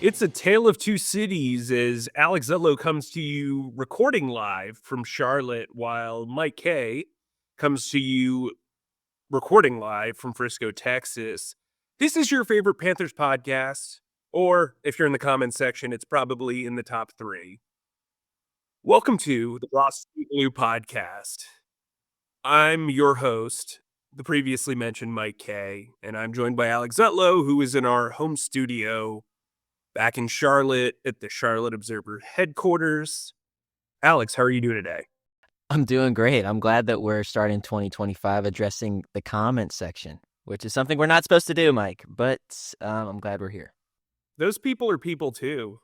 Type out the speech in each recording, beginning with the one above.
It's a tale of two cities as Alex Zietlow comes to you recording live from Charlotte, while Mike Kaye comes to you recording live from Frisco, Texas. This is your favorite Panthers podcast, or if you're in the comments section, it's probably in the top three. Welcome to the Ross Blue podcast. I'm your host, the previously mentioned Mike Kaye, and I'm joined by Alex Zietlow, who is in our home studio back in Charlotte at the Charlotte Observer headquarters. Alex, how are you doing today? I'm doing great. I'm glad that we're starting 2025 addressing the comments section, which is something we're not supposed to do, Mike, but I'm glad we're here. Those people are people too.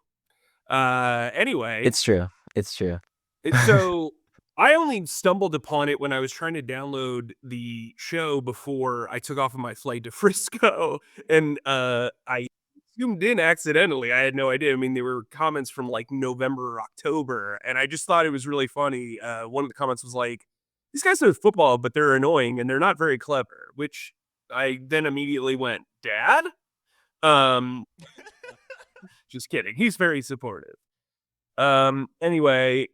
Anyway. It's true. So I only stumbled upon it when I was trying to download the show before I took off on my flight to Frisco, and I zoomed in accidentally. I had no idea. I mean, there were comments from like November or October, and I just thought it was really funny. One of the comments was like, "These guys know football, but they're annoying and they're not very clever," which I then immediately went, "Dad?" Just kidding. He's very supportive. Anyway,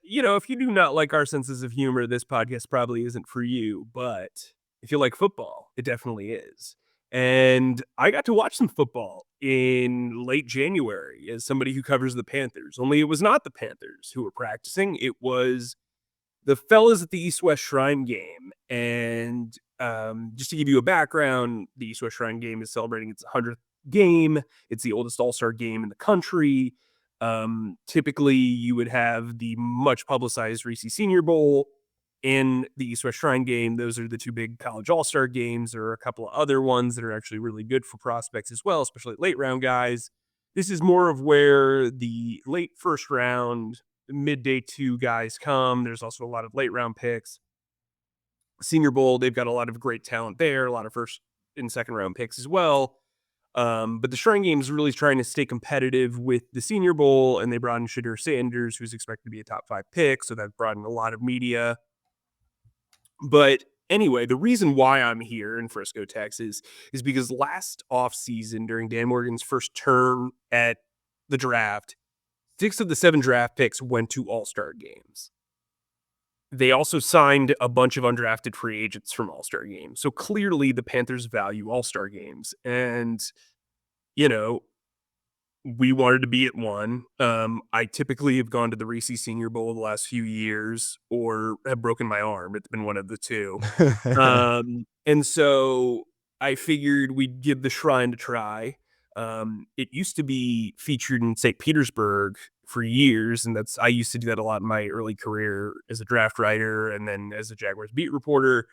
if you do not like our senses of humor, this podcast probably isn't for you. But if you like football, it definitely is. And I got to watch some football in late January as somebody who covers the Panthers. Only it was not the Panthers who were practicing. It was the fellas at the East-West Shrine game. And just to give you a background, the East-West Shrine game is celebrating its 100th game. It's the oldest all-star game in the country. Typically, you would have the much publicized Reese Senior Bowl and the East-West Shrine game. Those are the two big college all-star games. There are a couple of other ones that are actually really good for prospects as well, especially late round guys. This is more of where the late first round, mid-day two guys come. There's also a lot of late round picks. Senior Bowl, they've got a lot of great talent there, a lot of first and second round picks as well. But the Shrine Game is really trying to stay competitive with the Senior Bowl, and they brought in Shadur Sanders, who's expected to be a top 5 pick, so that brought in a lot of media. But anyway, the reason why I'm here in Frisco, Texas, is because last offseason, during Dan Morgan's first term at the draft, 6 of the 7 draft picks went to all-star games. They also signed a bunch of undrafted free agents from all-star games. So clearly the Panthers value all-star games. And, we wanted to be at one. I typically have gone to the Reese Senior Bowl the last few years or have broken my arm. It's been one of the two. And so I figured we'd give the Shrine a try. It used to be featured in St. Petersburg for years, and I used to do that a lot in my early career as a draft writer and then as a Jaguars beat reporter.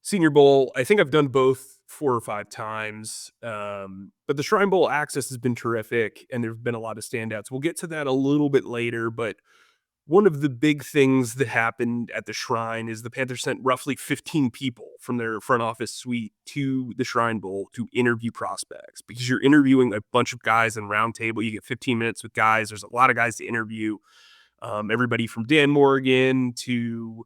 Senior Bowl, I think I've done both 4 or 5 times, but the Shrine Bowl access has been terrific, and there have been a lot of standouts. We'll get to that a little bit later, but one of the big things that happened at the Shrine is the Panthers sent roughly 15 people from their front office suite to the Shrine Bowl to interview prospects, because you're interviewing a bunch of guys in round table. You get 15 minutes with guys. There's a lot of guys to interview. Everybody from Dan Morgan to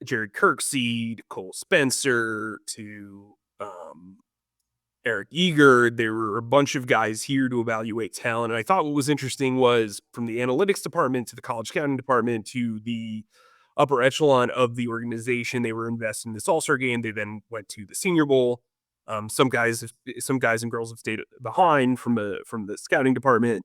Jared Kirksey, to Cole Spencer, to Eric Eager. There were a bunch of guys here to evaluate talent. And I thought what was interesting was from the analytics department to the college scouting department to the upper echelon of the organization, they were invested in this all-star game. They then went to the Senior Bowl. Some guys and girls have stayed behind from the scouting department,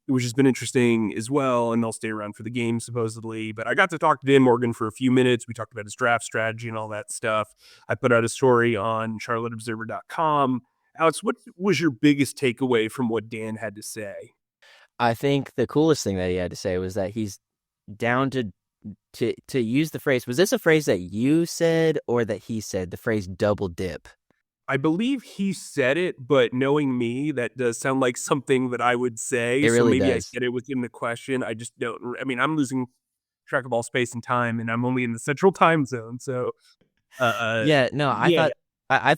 which has been interesting as well, and they'll stay around for the game supposedly. But I got to talk to Dan Morgan for a few minutes. We talked about his draft strategy and all that stuff. I put out a story on charlotteobserver.com. Alex, what was your biggest takeaway from what Dan had to say? I think the coolest thing that he had to say was that he's down to use the phrase. Was this a phrase that you said or that he said, the phrase double dip? I believe he said it, but knowing me, that does sound like something that I would say. It really maybe does. I said it within the question. I just don't. I mean, I'm losing track of all space and time, and I'm only in the central time zone. So, I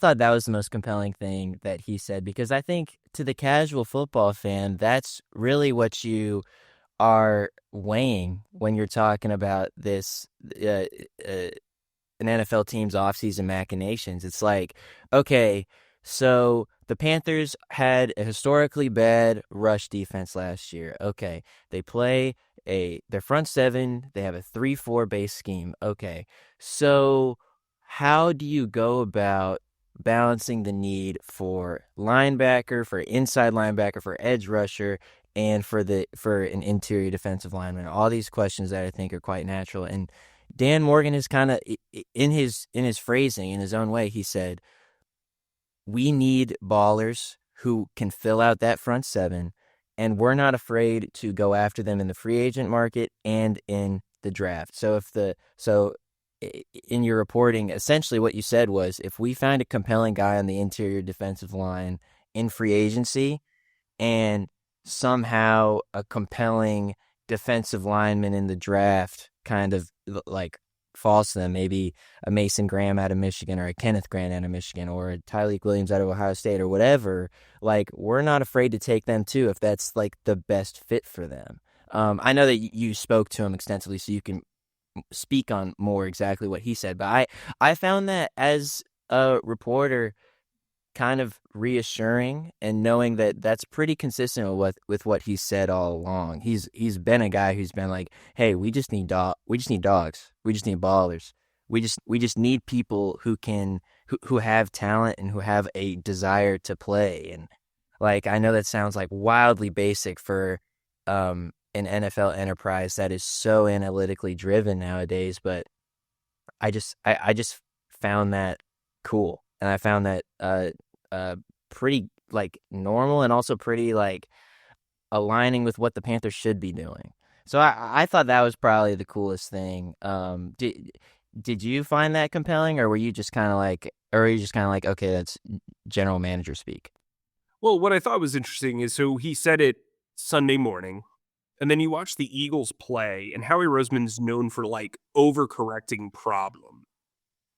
thought that was the most compelling thing that he said, because I think to the casual football fan, that's really what you are weighing when you're talking about this an NFL team's offseason machinations. It's like, okay, so the Panthers had a historically bad rush defense last year. Okay. They play their front seven, they have a 3-4 base scheme. Okay. So how do you go about balancing the need for linebacker, for inside linebacker, for edge rusher, and for an interior defensive lineman? All these questions that I think are quite natural. And Dan Morgan is kind of in his phrasing, in his own way, he said, we need ballers who can fill out that front seven, and we're not afraid to go after them in the free agent market and in the draft. So in your reporting, essentially what you said was, if we find a compelling guy on the interior defensive line in free agency, and somehow a compelling defensive lineman in the draft kind of like falls to them, maybe a Mason Graham out of Michigan, or a Kenneth Grant out of Michigan, or a Tyreek Williams out of Ohio State, or whatever, like, we're not afraid to take them too if that's like the best fit for them. I know that you spoke to him extensively, so you can speak on more exactly what he said, but I found that as a reporter kind of reassuring, and knowing that that's pretty consistent with what he said all along. He's been a guy who's been like, hey, we just need dogs, we just need ballers, we just need people who have talent and who have a desire to play. And like, I know that sounds like wildly basic for an NFL enterprise that is so analytically driven nowadays, but I just found that cool. And I found that pretty like normal, and also pretty like aligning with what the Panthers should be doing. So I thought that was probably the coolest thing. Did you find that compelling, or were you just kind of like, okay, that's general manager speak? Well, what I thought was interesting is, so he said it Sunday morning, and then you watch the Eagles play, and Howie Roseman's known for like overcorrecting problems.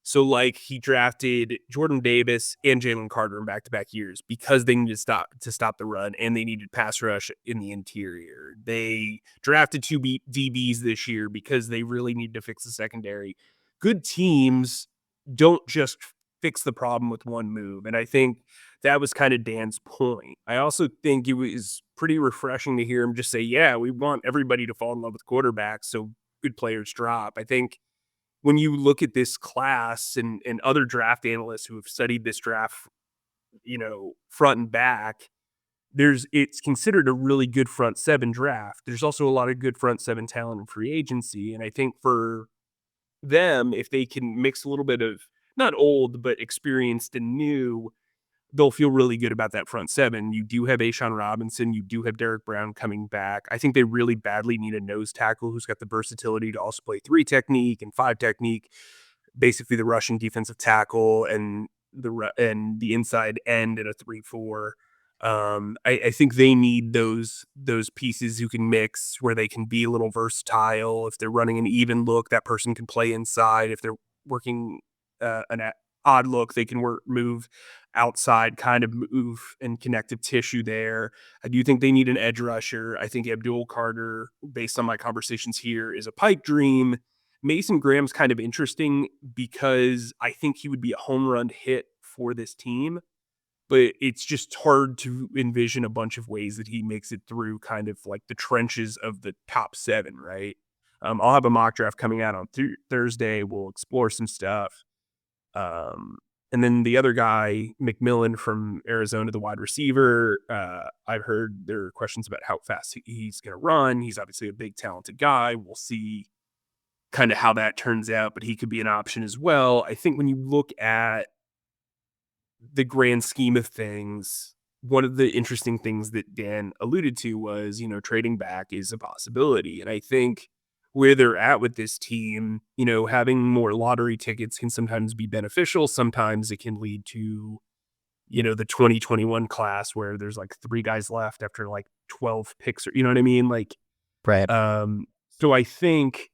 So, like, he drafted Jordan Davis and Jalen Carter in back-to-back years because they needed to stop the run, and they needed pass rush in the interior. They drafted two DBs this year because they really needed to fix the secondary. Good teams don't just fix the problem with one move, and I think that was kind of Dan's point. I also think it was pretty refreshing to hear him just say, yeah, we want everybody to fall in love with quarterbacks so good players drop. I think when you look at this class and other draft analysts who have studied this draft, front and back, it's considered a really good front seven draft. There's also a lot of good front seven talent in free agency. And I think for them, if they can mix a little bit of not old, but experienced and new, they'll feel really good about that front seven. You do have Ashawn Robinson. You do have Derek Brown coming back. I think they really badly need a nose tackle who's got the versatility to also play 3 technique and 5 technique, basically the rushing defensive tackle and the inside end in a 3-4. I think they need those pieces who can mix, where they can be a little versatile. If they're running an even look, that person can play inside. If they're working an odd look, they can move outside, kind of move and connective tissue there. I do think they need an edge rusher. I think Abdul Carter, based on my conversations here, is a pipe dream. Mason Graham's kind of interesting because I think he would be a home run hit for this team, but it's just hard to envision a bunch of ways that he makes it through kind of like the trenches of the top 7, right? I'll have a mock draft coming out on Thursday. We'll explore some stuff. And then the other guy, McMillan from Arizona, the wide receiver, I've heard there are questions about how fast he's going to run. He's obviously a big, talented guy. We'll see kind of how that turns out, but he could be an option as well. I think when you look at the grand scheme of things, one of the interesting things that Dan alluded to was, trading back is a possibility. And I think where they're at with this team, having more lottery tickets can sometimes be beneficial. Sometimes it can lead to, the 2021 class where there's like 3 guys left after like 12 picks, or, you know what I mean? Like, Right. So I think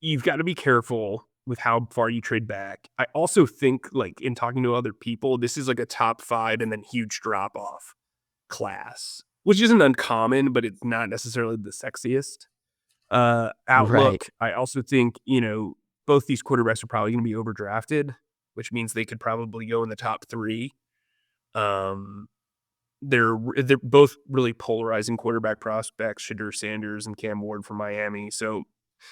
you've got to be careful with how far you trade back. I also think, like, in talking to other people, this is like a top 5 and then huge drop off class, which isn't uncommon, but it's not necessarily the sexiest outlook. Right. I also think, both these quarterbacks are probably going to be overdrafted, which means they could probably go in the top 3. Um, they're both really polarizing quarterback prospects, Shadur Sanders and Cam Ward from Miami. So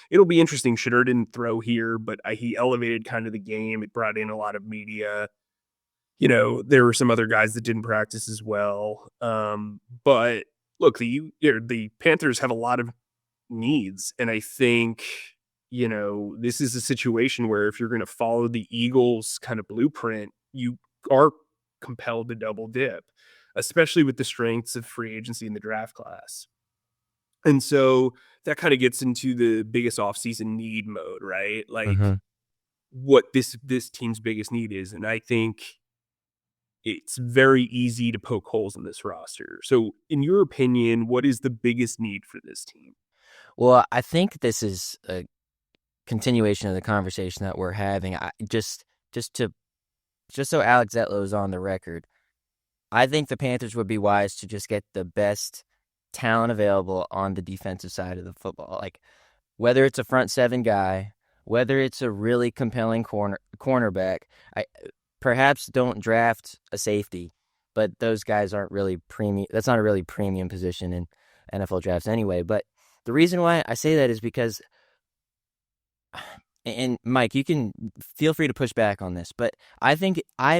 it'll be interesting. Shadur didn't throw here, but he elevated kind of the game. It brought in a lot of media. There were some other guys that didn't practice as well. But look, the Panthers have a lot of needs, and I think this is a situation where if you're going to follow the Eagles kind of blueprint, you are compelled to double dip, especially with the strengths of free agency in the draft class. And so that kind of gets into the biggest offseason need mode, right? Like what this team's biggest need is. And I think it's very easy to poke holes in this roster. So in your opinion, what is the biggest need for this team? Well, I think this is a continuation of the conversation that we're having. Just so Alex Zietlow is on the record, I think the Panthers would be wise to just get the best talent available on the defensive side of the football. Like, whether it's a front seven guy, whether it's a really compelling cornerback, perhaps don't draft a safety, but those guys aren't really premium. That's not a really premium position in NFL drafts anyway. But the reason why I say that is because, and Mike, you can feel free to push back on this, but I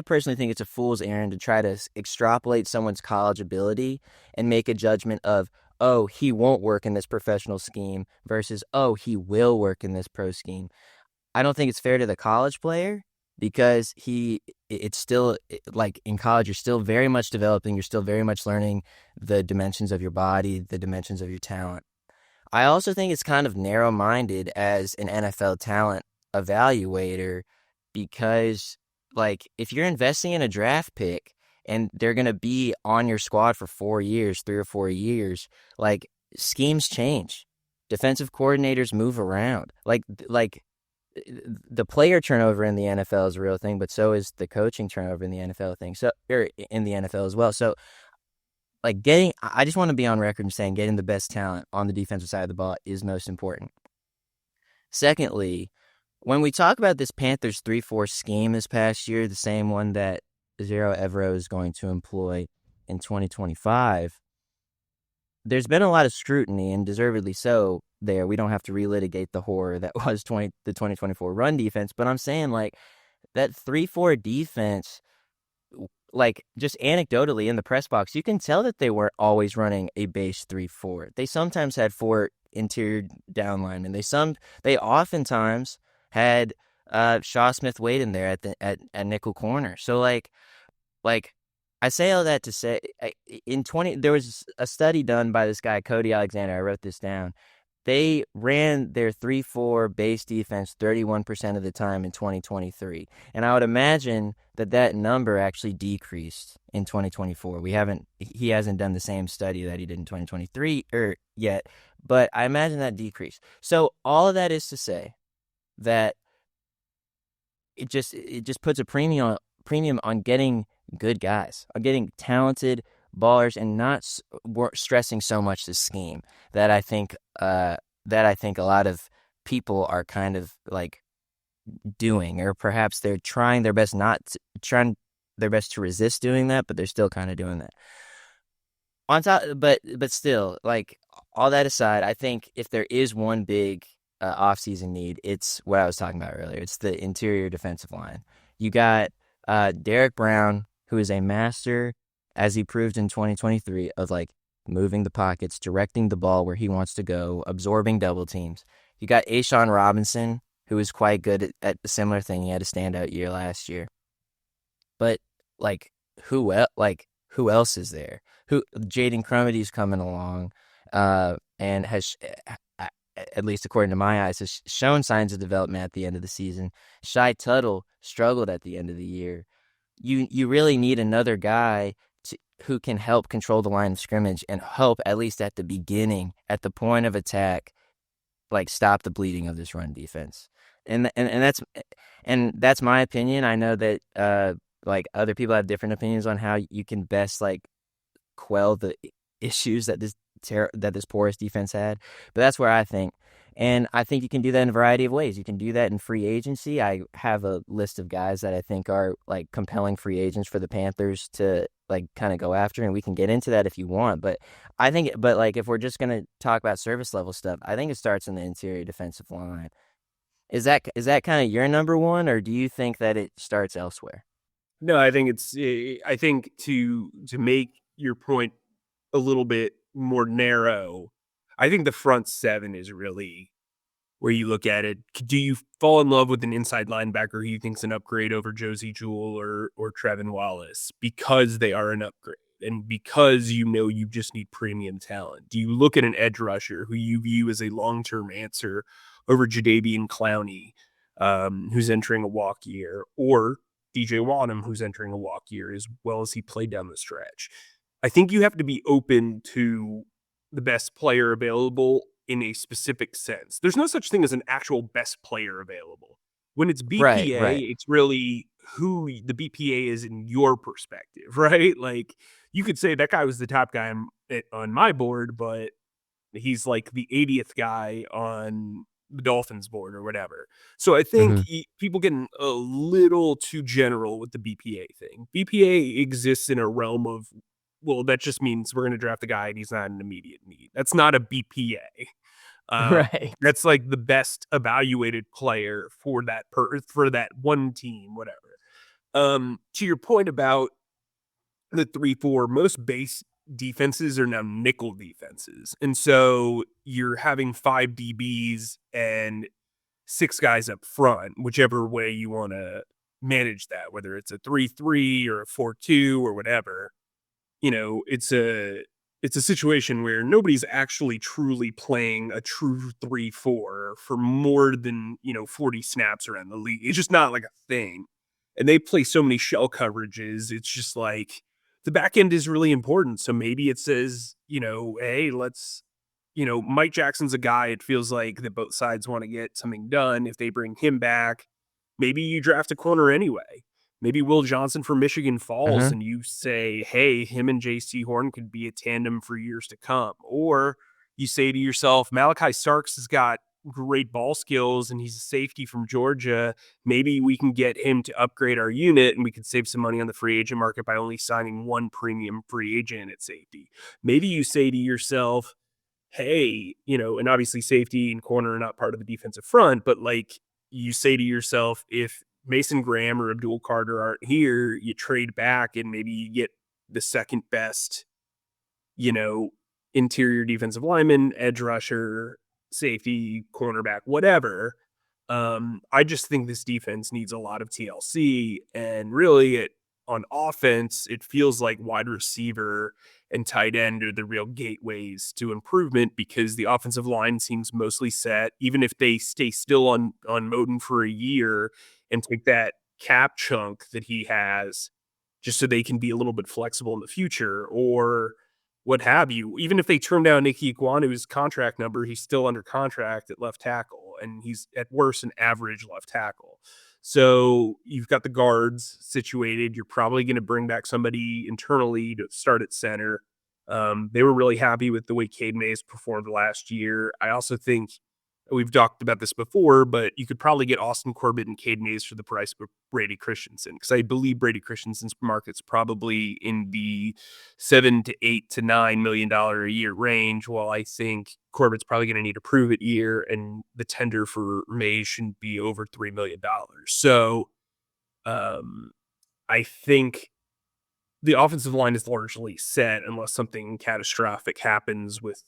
personally think it's a fool's errand to try to extrapolate someone's college ability and make a judgment of, oh, he won't work in this professional scheme versus, oh, he will work in this pro scheme. I don't think it's fair to the college player because it's still, like, in college, you're still very much developing. You're still very much learning the dimensions of your body, the dimensions of your talent. I also think it's kind of narrow-minded as an NFL talent evaluator because, like, if you're investing in a draft pick and they're going to be on your squad for 4 years, 3 or 4 years, like, schemes change. Defensive coordinators move around. Like the player turnover in the NFL is a real thing, but so is the coaching turnover in the NFL thing. So, or in the NFL as well. So, like, I just want to be on record and saying getting the best talent on the defensive side of the ball is most important. Secondly, when we talk about this Panthers 3-4 scheme this past year, the same one that Zero Evero is going to employ in 2025, there's been a lot of scrutiny, and deservedly so, there. We don't have to relitigate the horror that was the 2024 run defense, but I'm saying, like, that 3-4 defense, like, just anecdotally in the press box, you can tell that they weren't always running a base 3-4. They sometimes had 4 interior down linemen. They oftentimes had Shaw Smith Wade in there at nickel corner. So like I say all that to say, there was a study done by this guy Cody Alexander. I wrote this down. They ran their 3-4 base defense 31% of the time in 2023. And I would imagine that number actually decreased in 2024. He hasn't done the same study that he did in 2023 yet, but I imagine that decreased. So all of that is to say that it just puts a premium on getting good guys, on getting talented ballers, and not stressing so much the scheme that I think a lot of people are kind of like doing, or perhaps they're trying their best to resist doing that, but they're still kind of doing that. On top, but still, like, all that aside, I think if there is one big offseason need, it's what I was talking about earlier. It's the interior defensive line. You got Derek Brown, who is a master, as he proved in 2023, of, like, moving the pockets, directing the ball where he wants to go, absorbing double teams. You got A'Shawn Robinson, who is quite good at a similar thing. He had a standout year last year. But, like, who else is there? Jaden Cromity's coming along, and has, at least according to my eyes, has shown signs of development at the end of the season. Shai Tuttle struggled at the end of the year. You really need another guy who can help control the line of scrimmage and help, at least at the beginning, at the point of attack, like, stop the bleeding of this run defense. And that's my opinion. I know that like, other people have different opinions on how you can best, like, quell the issues that this porous defense had, but that's where I think. And I think you can do that in a variety of ways. You can do that in free agency. I have a list of guys that I think are like compelling free agents for the Panthers to like kind of go after, and we can get into that if you want. But I think, but like if we're just gonna talk about service level stuff, I think it starts in the interior defensive line. Is that kind of your number one, or do you think that it starts elsewhere? No, I think I think to make your point a little bit more narrow, I think the front seven is really where you look at it. Do you fall in love with an inside linebacker who you think's an upgrade over Josie Jewell or Trevin Wallace because they are an upgrade and because you just need premium talent? Do you look at an edge rusher who you view as a long-term answer over Jadeveon Clowney, who's entering a walk year, or DJ Wadham, who's entering a walk year, as well as he played down the stretch? I think you have to be open to the best player available in a specific sense. There's no such thing as an actual best player available. When it's Right, BPA, right. it's really who the BPA is in your perspective, right? Like you could say that guy was the top guy on my board, but he's like the 80th guy on the Dolphins board or whatever. So I think Hmm. people getting a little too general with the BPA thing. BPA exists in a realm of, well, that just means we're going to draft a guy and he's not an immediate need. That's not a BPA. Right. That's like the best evaluated player for for that one team, whatever. To your point about the 3-4, most base defenses are now nickel defenses. And so you're having 5 DBs and 6 guys up front, whichever way you want to manage that, whether it's a 3-3 or a 4-2 or whatever. It's a situation where nobody's actually truly playing a true 3-4 for more than 40 snaps around the league. It's just not like a thing, and they play so many shell coverages. It's just like the back end is really important. So maybe it says, hey, let's, Mike Jackson's a guy. It feels like that both sides want to get something done. If they bring him back, maybe you draft a corner anyway. Maybe Will Johnson from Michigan falls Uh-huh. and you say, hey, him and JC Horn could be a tandem for years to come. Or you say to yourself, Malachi Starks has got great ball skills and he's a safety from Georgia. Maybe we can get him to upgrade our unit and we could save some money on the free agent market by only signing one premium free agent at safety. Maybe you say to yourself, hey, and obviously safety and corner are not part of the defensive front, but like you say to yourself, if Mason Graham or Abdul Carter aren't here, you trade back and maybe you get the second best, you know, interior defensive lineman, edge rusher, safety, cornerback, whatever. I just think this defense needs a lot of TLC, and really, on offense, it feels like wide receiver and tight end are the real gateways to improvement because the offensive line seems mostly set. Even if they stay still on Moden for a year and take that cap chunk that he has, just so they can be a little bit flexible in the future, or what have you. Even if they turn down Nikki Ikwanu's contract number, he's still under contract at left tackle, and he's at worst an average left tackle. So you've got the guards situated. You're probably going to bring back somebody internally to start at center. They were really happy with the way Cade Mays performed last year. I also think we've talked about this before, but you could probably get Austin Corbett and Cade Mays for the price of Brady Christensen, because I believe Brady Christensen's market's probably in the $7 to $8 to $9 million a year range, while I think Corbett's probably going to need a prove it year, and the tender for Mays shouldn't be over $3 million. So I think the offensive line is largely set unless something catastrophic happens with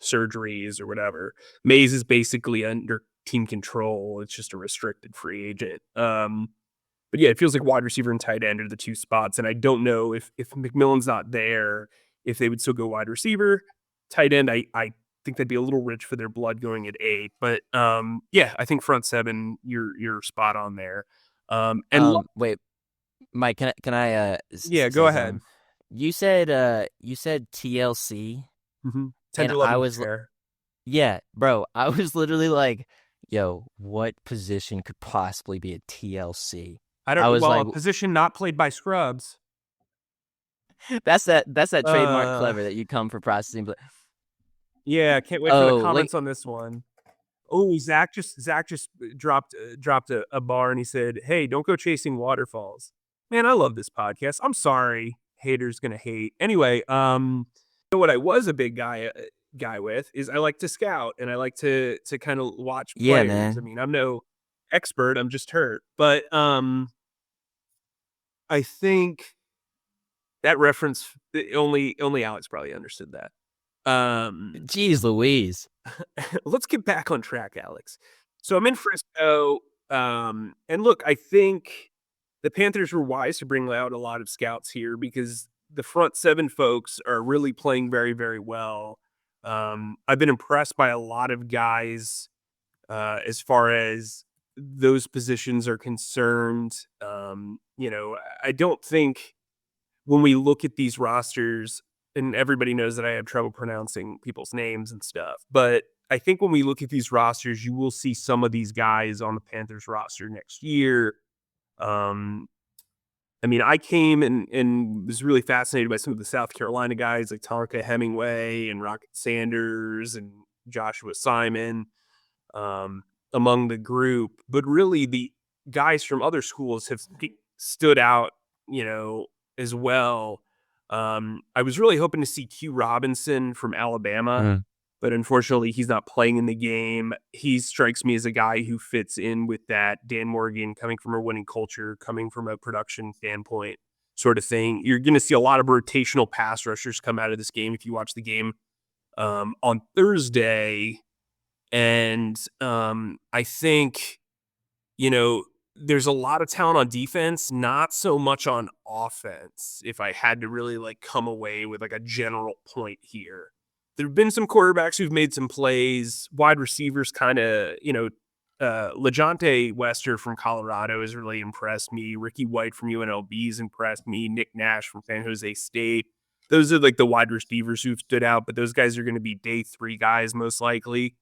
surgeries or whatever. Mays is basically under team control. It's just a restricted free agent. But yeah, it feels like wide receiver and tight end are the two spots. And I don't know if McMillan's not there, if they would still go wide receiver. Tight end, I think that'd be a little rich for their blood going at 8. But yeah, I think front seven, you're spot on there. And Wait, Mike, yeah, go say ahead. something? You said TLC, and Tender loving care. yeah, bro, I was literally like, yo, what position could possibly be a TLC? I I don't. was Well, like, a position not played by scrubs. that's that trademark Uh, clever that you come for processing, but Yeah, can't wait for the Oh, like comments on this one. Oh, Zach just dropped a bar and he said, "Hey, don't go chasing waterfalls." Man, I love this podcast. I'm sorry, haters gonna hate. Anyway, you know what I was a big guy with is I like to scout and I like to kind of watch yeah, players. I man. mean, I'm no expert, I'm just hurt. But I think that reference only Alex probably understood that. Um Jeez Louise. let's get back on track, Alex. So I'm in Frisco, and look, I think the Panthers were wise to bring out a lot of scouts here because the front seven folks are really playing very, very well. I've been impressed by a lot of guys as far as those positions are concerned. I don't think when we look at these rosters, and everybody knows that I have trouble pronouncing people's names and stuff, but I think when we look at these rosters, you will see some of these guys on the Panthers roster next year. Um, I mean, I came and was really fascinated by some of the South Carolina guys like Tonka Hemingway and Rocket Sanders and Joshua Simon um, among the group, but really the guys from other schools have stood out, you know, as well. I was really hoping to see Q Robinson from Alabama, Mm. but unfortunately, he's not playing in the game. He strikes me as a guy who fits in with that Dan Morgan coming from a winning culture, coming from a production standpoint, sort of thing. You're going to see a lot of rotational pass rushers come out of this game if you watch the game on Thursday. And I think, you know, there's a lot of talent on defense, not so much on offense. If I had to really like come away with like a general point here, there have been some quarterbacks who've made some plays, wide receivers kind of, LeJonte Wester from Colorado has really impressed me. Ricky White from UNLV has impressed me. Nick Nash from San Jose State. Those are like the wide receivers who've stood out, but those guys are going to be day 3 guys most likely.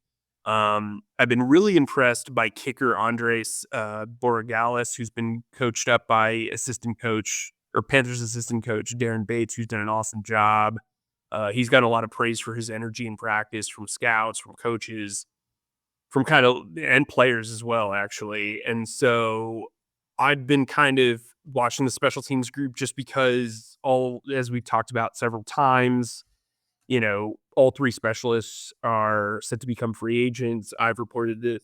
I've been really impressed by kicker Andres Borregales, who's been coached up by Panthers assistant coach Darren Bates, who's done an awesome job. He's gotten a lot of praise for his energy in practice from scouts, from coaches, and players as well, actually. And so I've been kind of watching the special teams group just because as we've talked about several times, all 3 specialists are set to become free agents. I've reported this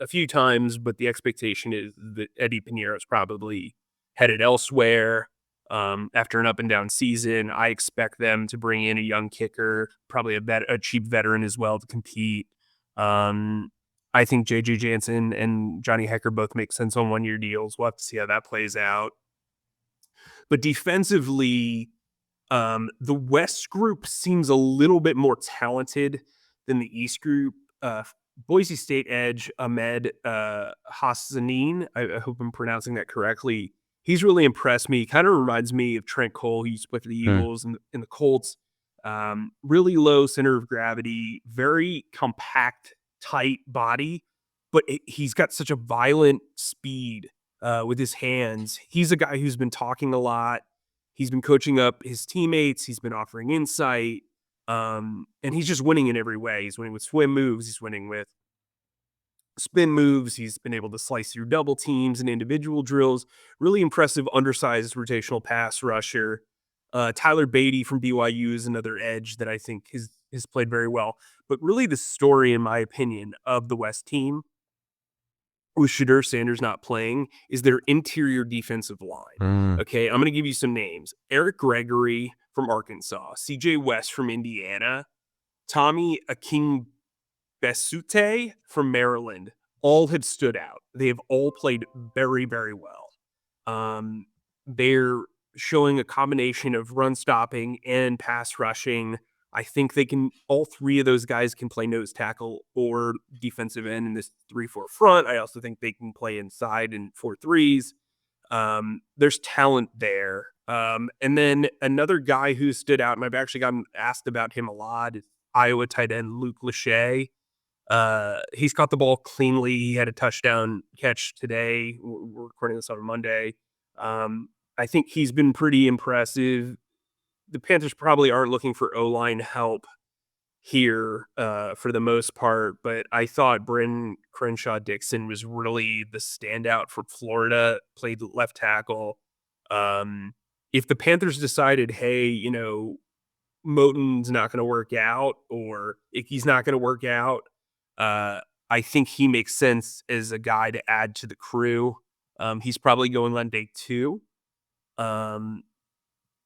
a few times, but the expectation is that Eddie Pinheiro is probably headed elsewhere. After an up and down season, I expect them to bring in a young kicker, probably a cheap veteran as well to compete. I think JJ Jansen and Johnny Hecker both make sense on 1-year deals. We'll have to see how that plays out. But defensively, the West group seems a little bit more talented than the East group. Boise State edge Ahmed Hassanin, I hope I'm pronouncing that correctly. He's really impressed me. Kind of reminds me of Trent Cole. He used to play for the Mm. Eagles and the Colts. Really low center of gravity, very compact, tight body, but he's got such a violent speed with his hands. He's a guy who's been talking a lot. He's been coaching up his teammates. He's been offering insight. And he's just winning in every way. He's winning with swim moves. He's winning with spin moves. He's been able to slice through double teams and individual drills. Really impressive undersized rotational pass rusher. Tyler Beatty from BYU is another edge that I think has played very well. But really the story, in my opinion, of the West team with Shedeur Sanders not playing is their interior defensive line. Mm. Okay, I'm going to give you some names. Eric Gregory from Arkansas, CJ West from Indiana, Tommy Aking Besute from Maryland, all have stood out. They have all played very, very well. They're showing a combination of run stopping and pass rushing. I think all 3 of those guys can play nose tackle or defensive end in this 3-4 front. I also think they can play inside in 4-3s. There's talent there. And then another guy who stood out, and I've actually gotten asked about him a lot, is Iowa tight end Luke Lachey. He's caught the ball cleanly. He had a touchdown catch today. We're recording this on Monday. I think he's been pretty impressive. The Panthers probably aren't looking for O-line help here for the most part, but I thought Bryn Crenshaw-Dixon was really the standout for Florida, played left tackle. If the Panthers decided, hey, Moton's not going to work out or Icky's not going to work out, I think he makes sense as a guy to add to the crew. He's probably going on day 2. Um,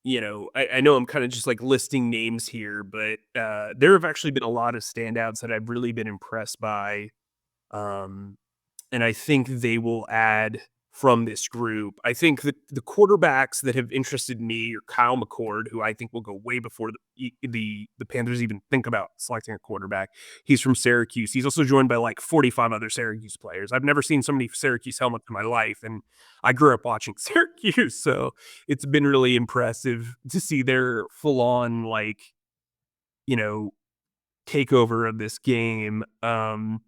I know I'm kind of just like listing names here, but there have actually been a lot of standouts that I've really been impressed by. Um, and I think they will add from this group. I think that the quarterbacks that have interested me are Kyle McCord, who I think will go way before the Panthers even think about selecting a quarterback. He's from Syracuse. He's also joined by like 45 other Syracuse players. I've never seen so many Syracuse helmets in my life, and I grew up watching Syracuse, so it's been really impressive to see their full-on you know takeover of this game. And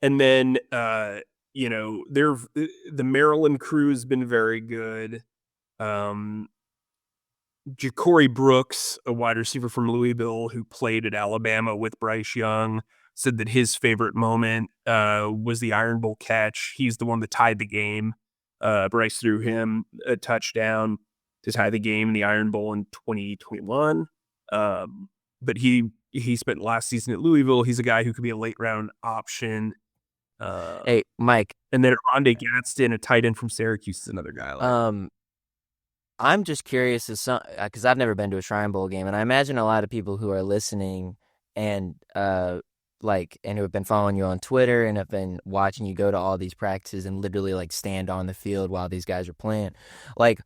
then, the Maryland crew has been very good. Um, Ja'Cory Brooks, a wide receiver from Louisville who played at Alabama with Bryce Young, said that his favorite moment was the Iron Bowl catch. He's the one that tied the game. Bryce threw him a touchdown to tie the game in the Iron Bowl in 2021. But he spent last season at Louisville. He's a guy who could be a late round option. Hey, Mike. And then Rondé Gadsden, a tight end from Syracuse, is another guy I like. I'm just curious because I've never been to a Shrine Bowl game, and I imagine a lot of people who are listening and who have been following you on Twitter and have been watching you go to all these practices and literally like stand on the field while these guys are playing. Like,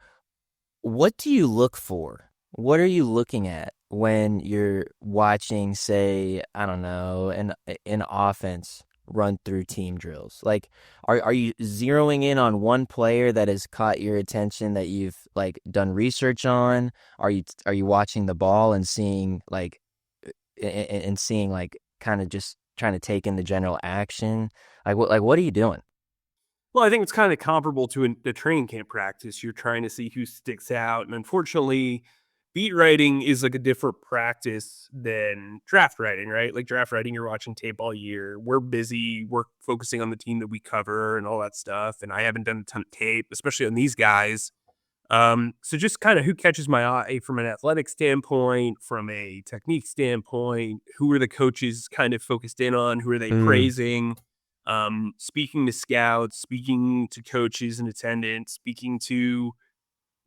what do you look for? What are you looking at when you're watching, say, I don't know, an offense run through team drills? Like, are you zeroing in on one player that has caught your attention that you've like done research on? Are you watching the ball and seeing like kind of just trying to take in the general action? What are you doing? Well, I think it's kind of comparable to a training camp practice. You're trying to see who sticks out. And unfortunately, beat writing is like a different practice than draft writing, right? Like draft writing, you're watching tape all year. We're busy. We're focusing on the team that we cover and all that stuff. And I haven't done a ton of tape, especially on these guys. So just kind of who catches my eye from an athletic standpoint, from a technique standpoint, who are the coaches kind of focused in on, who are they praising? Speaking to scouts, speaking to coaches and attendants, speaking to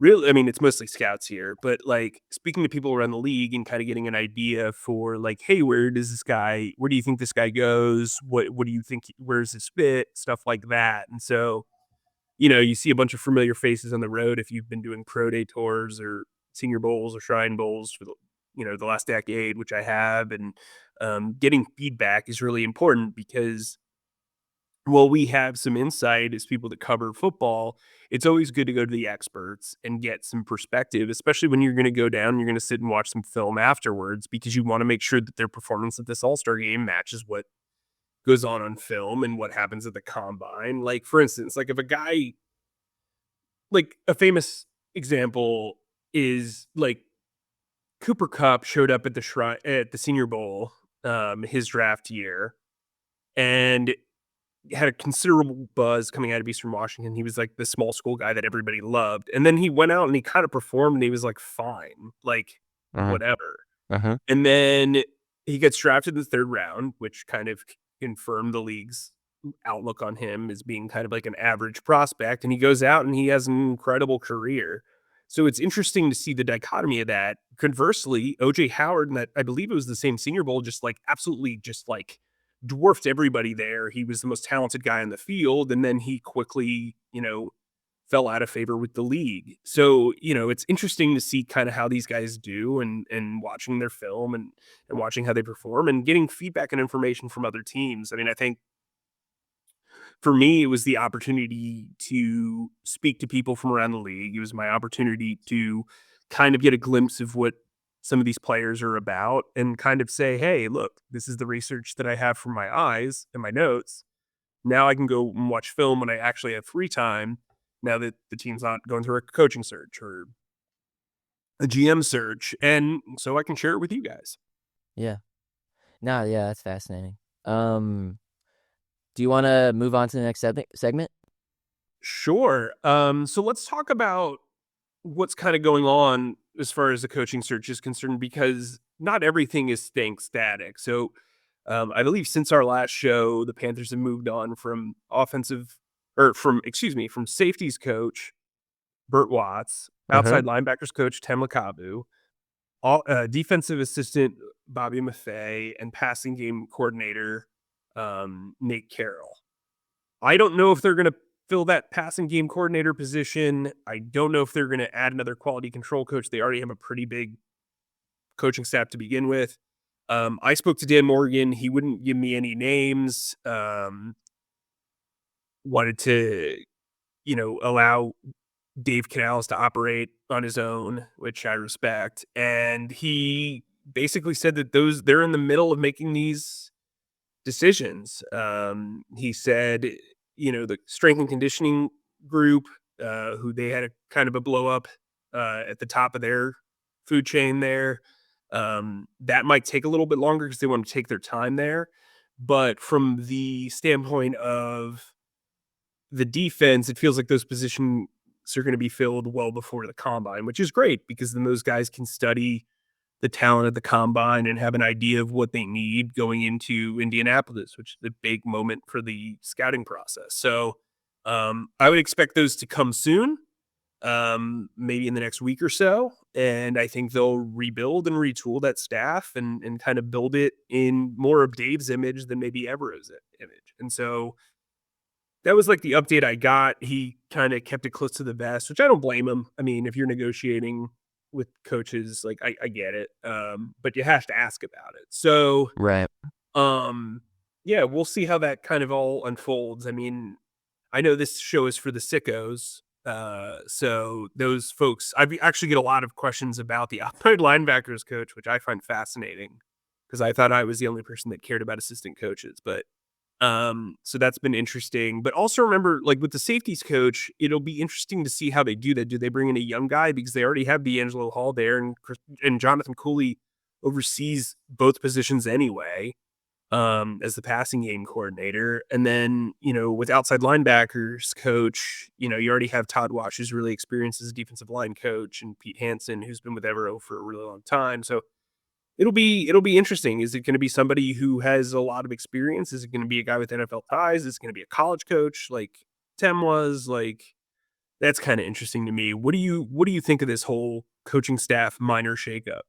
it's mostly scouts here, but like speaking to people around the league and kind of getting an idea for like, hey, where do you think this guy goes? What do you think, where's his fit? Stuff like that. And so, you see a bunch of familiar faces on the road if you've been doing pro day tours or senior bowls or shrine bowls for the last decade, which I have. And getting feedback is really important because while we have some insight as people that cover football, it's always good to go to the experts and get some perspective, especially when you're going to go down, you're going to sit and watch some film afterwards because you want to make sure that their performance at this All-Star game matches what goes on film and what happens at the combine. Like, for instance, like if a guy, like a famous example is like Cooper Kupp showed up at the Senior Bowl, his draft year, and had a considerable buzz coming out of Eastern Washington. He was like the small school guy that everybody loved. And then he went out and he kind of performed and he was like, fine, like whatever. And then he gets drafted in the 3rd round, which kind of confirmed the league's outlook on him as being kind of like an average prospect. And he goes out and he has an incredible career. So it's interesting to see the dichotomy of that. Conversely, OJ Howard, and that I believe it was the same Senior Bowl, just like absolutely just like dwarfed everybody there. He was the most talented guy on the field, and then he quickly, fell out of favor with the league. So, it's interesting to see kind of how these guys do and watching their film and watching how they perform and getting feedback and information from other teams. I mean, I think for me, it was the opportunity to speak to people from around the league. It was my opportunity to kind of get a glimpse of what some of these players are about and kind of say, hey, look, this is the research that I have from my eyes and my notes. Now I can go and watch film when I actually have free time now that the team's not going through a coaching search or a GM search. And so I can share it with you guys. Yeah. No, yeah, that's fascinating. Do you want to move on to the next segment? Sure. So let's talk about what's kind of going on as far as the coaching search is concerned, because not everything is staying static. So I believe since our last show, the Panthers have moved on from from safeties coach Burt Watts, Uh-huh. outside linebackers coach Tem Lakabu, defensive assistant Bobby Maffei, and passing game coordinator Nate Carroll. I don't know if they're going to fill that passing game coordinator position. I don't know if they're going to add another quality control coach. They already have a pretty big coaching staff to begin with. I spoke to Dan Morgan. He wouldn't give me any names. Wanted to, allow Dave Canales to operate on his own, which I respect. And he basically said that they're in the middle of making these decisions. He said, the strength and conditioning group, who they had a kind of a blow up at the top of their food chain there. That might take a little bit longer because they want to take their time there. But from the standpoint of the defense, it feels like those positions are going to be filled well before the combine, which is great because then those guys can study the talent at the combine and have an idea of what they need going into Indianapolis, which is the big moment for the scouting process. So I would expect those to come soon, maybe in the next week or so. And I think they'll rebuild and retool that staff and kind of build it in more of Dave's image than maybe Evero's image. And so that was like the update I got. He kind of kept it close to the vest, which I don't blame him. I mean, if you're negotiating with coaches, like I get it. But you have to ask about it. So, Right. um, yeah, we'll see how that kind of all unfolds. I mean, I know this show is for the sickos. So those folks, I actually get a lot of questions about the outside linebackers coach, which I find fascinating because I thought I was the only person that cared about assistant coaches, but so that's been interesting. But also remember, like with the safeties coach, it'll be interesting to see how they do that. Do they bring in a young guy because they already have D'Angelo Hall there, and Jonathan Cooley oversees both positions anyway, as the passing game coordinator. And then, with outside linebackers coach, you already have Todd Wash, who's really experienced as a defensive line coach, and Pete Hansen, who's been with Evero for a really long time. So it'll be interesting. Is it going to be somebody who has a lot of experience? Is it going to be a guy with NFL ties? Is it going to be a college coach like Tem was? Like that's kind of interesting to me. What do you think of this whole coaching staff minor shakeup?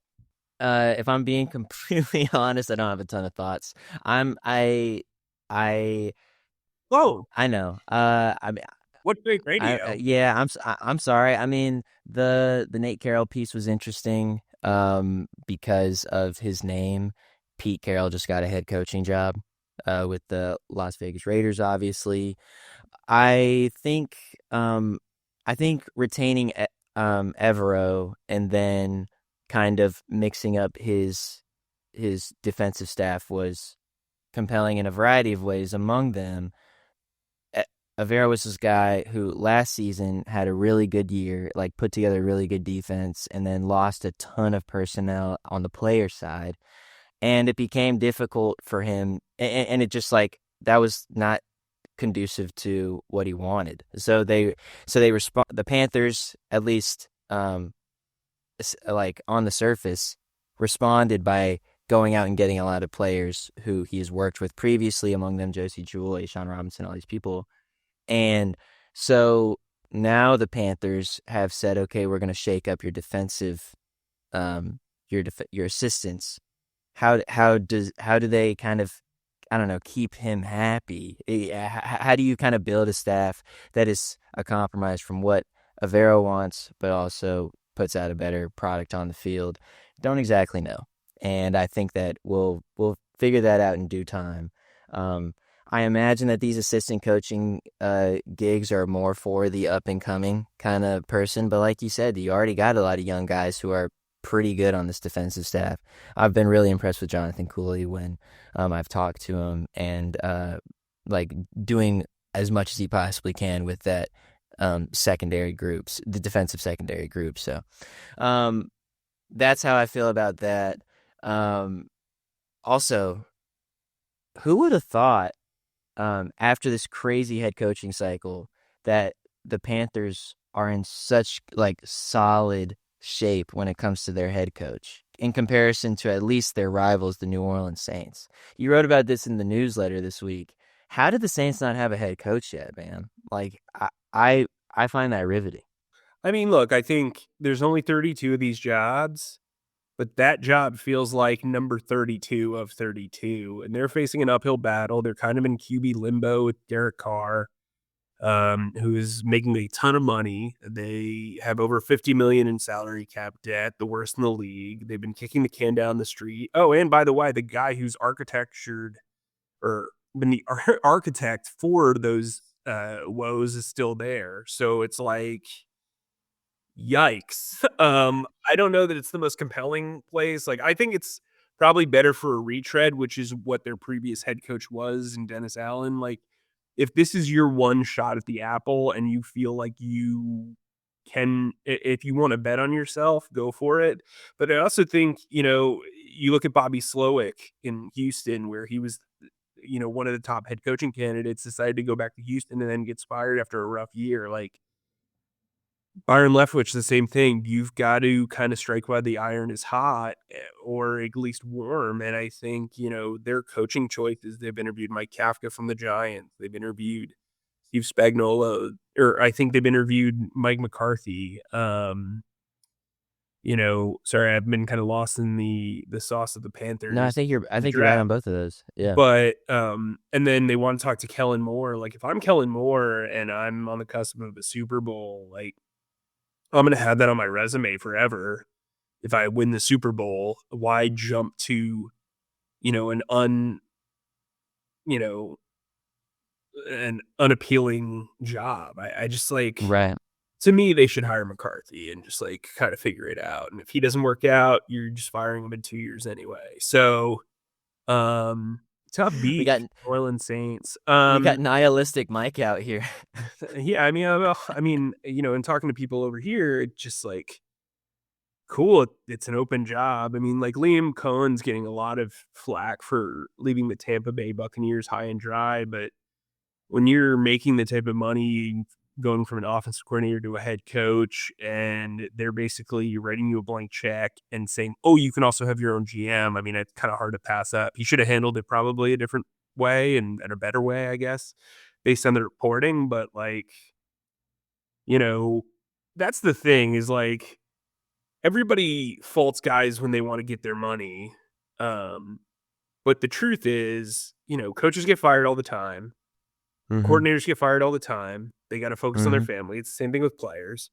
If I'm being completely honest, I don't have a ton of thoughts. I I Oh, I know. I mean, what great radio! yeah, I'm sorry. I mean, the Nate Carroll piece was interesting because of his name. Pete Carroll just got a head coaching job with the Las Vegas Raiders, obviously. I think um I think retaining Evero and then kind of mixing up his defensive staff was compelling in a variety of ways. Among them, Avera was this guy who last season had a really good year, like put together a really good defense, and then lost a ton of personnel on the player side. And it became difficult for him, and it just like that was not conducive to what he wanted. So they respond. The Panthers, at least, like on the surface, responded by going out and getting a lot of players who he has worked with previously. Among them, Josie Jewell, Sean Robinson, all these people. And so now the Panthers have said, okay, we're going to shake up your defensive, your assistants. How do they kind of, I don't know, keep him happy? How do you kind of build a staff that is a compromise from what Avero wants, but also puts out a better product on the field? Don't exactly know, and I think that we'll figure that out in due time. I imagine that these assistant coaching gigs are more for the up and coming kind of person, but like you said, you already got a lot of young guys who are pretty good on this defensive staff. I've been really impressed with Jonathan Cooley when I've talked to him, and like doing as much as he possibly can with that secondary groups, the defensive secondary group. So that's how I feel about that. Also, Who would have thought after this crazy head coaching cycle that the Panthers are in such like solid shape when it comes to their head coach in comparison to at least their rivals, the New Orleans Saints. You wrote about this in the newsletter this week. How did the Saints not have a head coach yet, man? Like I find that riveting. I mean, look, I think there's only 32 of these jobs, but that job feels like number 32 of 32, and they're facing an uphill battle. They're kind of in QB limbo with Derek Carr, who is making a ton of money. They have over 50 million in salary cap debt, the worst in the league. They've been kicking the can down the street. Oh, and by the way, the guy who's architectured or been the architect for those woes is still there. So it's like, yikes. I don't know that it's the most compelling place. Like, I think it's probably better for a retread, which is what their previous head coach was in Dennis Allen. Like, if this is your one shot at the apple and you feel like you can, if you want to bet on yourself, go for it. But I also think, you look at Bobby Slowick in Houston, where he was, one of the top head coaching candidates, decided to go back to Houston and then gets fired after a rough year. Like, Byron Leftwich, the same thing. You've got to kind of strike while the iron is hot or at least warm. And I think, their coaching choices, they've interviewed Mike Kafka from the Giants. They've interviewed Steve Spagnuolo, or I think they've interviewed Mike McCarthy. Sorry, I've been kind of lost in the sauce of the No, I Panthers think you're right draft. on both of those. Yeah. But and then they want to talk to Kellen Moore. Like, if I'm Kellen Moore and I'm on the cusp of a Super Bowl, like, I'm gonna have that on my resume forever. If I win the Super Bowl, why jump to, an you know, an unappealing job? I just like, Right. to me, they should hire McCarthy and just like kind of figure it out. And if he doesn't work out, you're just firing him in 2 years anyway. So, tough We beat, got New Orleans Saints. nihilistic Mike out here. Yeah, in talking to people over here, it's just like, cool, it's an open job. I mean, like, Liam Cohen's getting a lot of flack for leaving the Tampa Bay Buccaneers high and dry, but when you're making the type of money going from an offensive coordinator to a head coach, and they're basically writing you a blank check and saying, "Oh, you can also have your own GM." I mean, it's kind of hard to pass up. He should have handled it probably a different way and a better way, I guess, based on the reporting. But like, you know, that's the thing is like, everybody faults guys when they want to get their money. Um, but the truth is, coaches get fired all the time. Mm-hmm. Coordinators get fired all the time. They got to focus on their Mm-hmm. family. It's the same thing with players.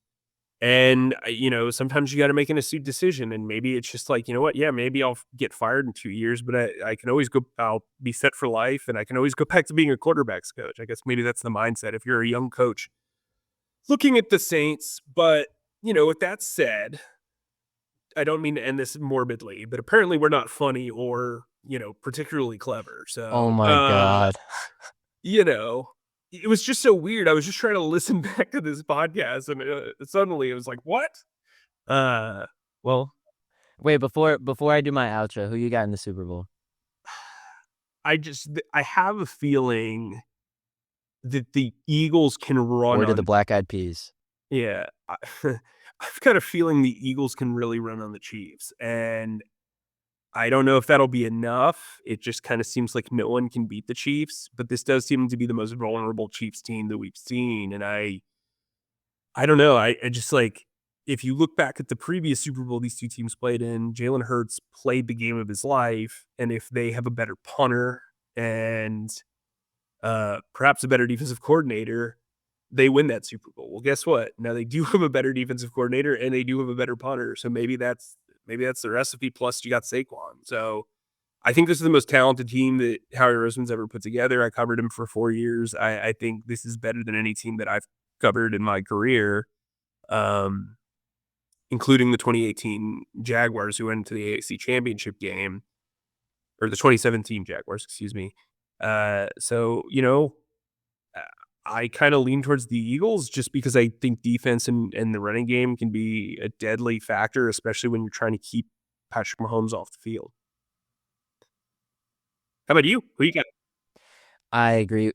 And, sometimes you got to make an astute decision. And maybe it's just like, you know what? Yeah, maybe I'll get fired in 2 years, but I can always I'll be set for life, and I can always go back to being a quarterback's coach. I guess maybe that's the mindset if you're a young coach looking at the Saints. But, with that said, I don't mean to end this morbidly, but apparently we're not funny or, particularly clever. Oh So, my God. it was just so weird. I was just trying to listen back to this podcast, and suddenly it was like, what? Uh, well, Wait, before I do my outro, who you got in the Super Bowl? I have a feeling that the Eagles can run Or to the on. Black Eyed Peas? Yeah, I've got a feeling the Eagles can really run on the Chiefs, and I don't know if that'll be enough. It just kind of seems like no one can beat the Chiefs, but this does seem to be the most vulnerable Chiefs team that we've seen. And I don't know. I just like, if you look back at the previous Super Bowl these two teams played in, Jalen Hurts played the game of his life. And if they have a better punter and perhaps a better defensive coordinator, they win that Super Bowl. Well, guess what? Now they do have a better defensive coordinator and they do have a better punter. So maybe that's the recipe. Plus, you got Saquon. So I think this is the most talented team that Howie Roseman's ever put together. I covered him for 4 years. I think this is better than any team that I've covered in my career, um, including the 2018 Jaguars, who went to the AFC Championship game, or the 2017 Jaguars, excuse me. So, I kind of lean towards the Eagles just because I think defense and the running game can be a deadly factor, especially when you're trying to keep Patrick Mahomes off the field. How about you? Who you got? I agree.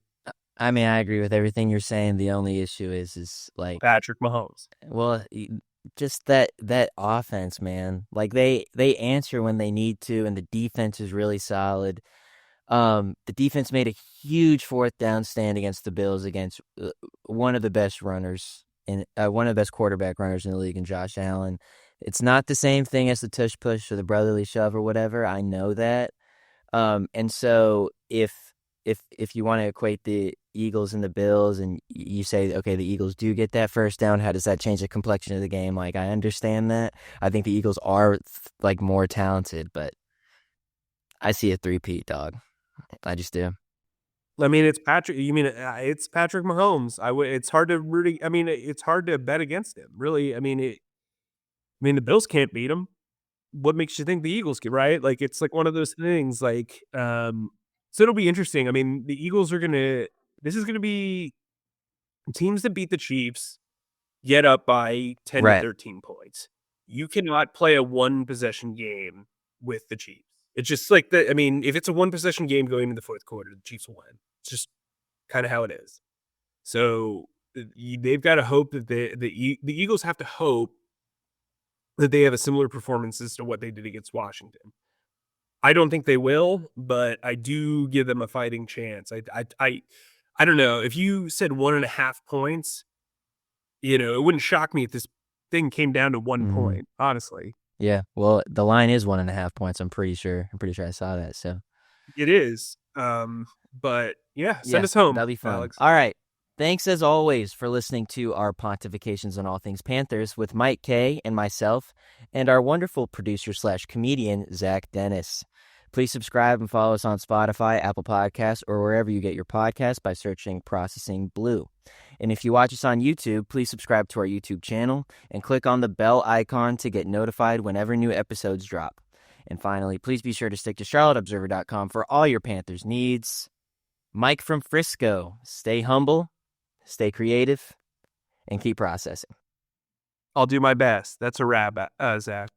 I mean, I agree with everything you're saying. The only issue is like, Patrick Mahomes. well, just that offense, man. Like they answer when they need to, and the defense is really solid. The defense made a huge fourth down stand against the Bills against one of the best runners in one of the best quarterback runners in the league, in Josh Allen. It's not the same thing as the tush push or the brotherly shove or whatever. I know that. And so if you want to equate the Eagles and the Bills, and you say, okay, the Eagles do get that first down, how does that change the complexion of the game? Like, I understand that. I think the Eagles are like more talented, but I see a three-peat, dog. I just do. I mean, it's Patrick. You mean it's Patrick Mahomes? It's hard to rooting. I mean, it's hard to bet against him. Really. I mean, the Bills can't beat him. What makes you think the Eagles can? Right? Like, it's like one of those things. Like, so it'll be interesting. I mean, the Eagles are gonna. This is gonna be teams that beat the Chiefs get up by 10 to Right. 13 points. You cannot play a one possession game with the Chiefs. It's just like that. I mean, if it's a one possession game going into the fourth quarter, the Chiefs will win. It's just kind of how it is. So they've got to hope that the Eagles have to hope that they have a similar performance as to what they did against Washington. I don't think they will, but I do give them a fighting chance. I don't know. If you said 1.5 points, it wouldn't shock me if this thing came down to 1 point, honestly. Yeah. Well, the line is 1.5 points. I'm pretty sure I saw that. So it is. But yeah, send us home. That'll be fun. Alex. All right. Thanks as always for listening to our pontifications on all things Panthers with Mike Kaye and myself, and our wonderful producer/comedian, Zach Dennis. Please subscribe and follow us on Spotify, Apple Podcasts, or wherever you get your podcasts by searching Processing Blue. And if you watch us on YouTube, please subscribe to our YouTube channel and click on the bell icon to get notified whenever new episodes drop. And finally, please be sure to stick to CharlotteObserver.com for all your Panthers needs. Mike from Frisco, stay humble, stay creative, and keep processing. I'll do my best. That's a wrap, Zach.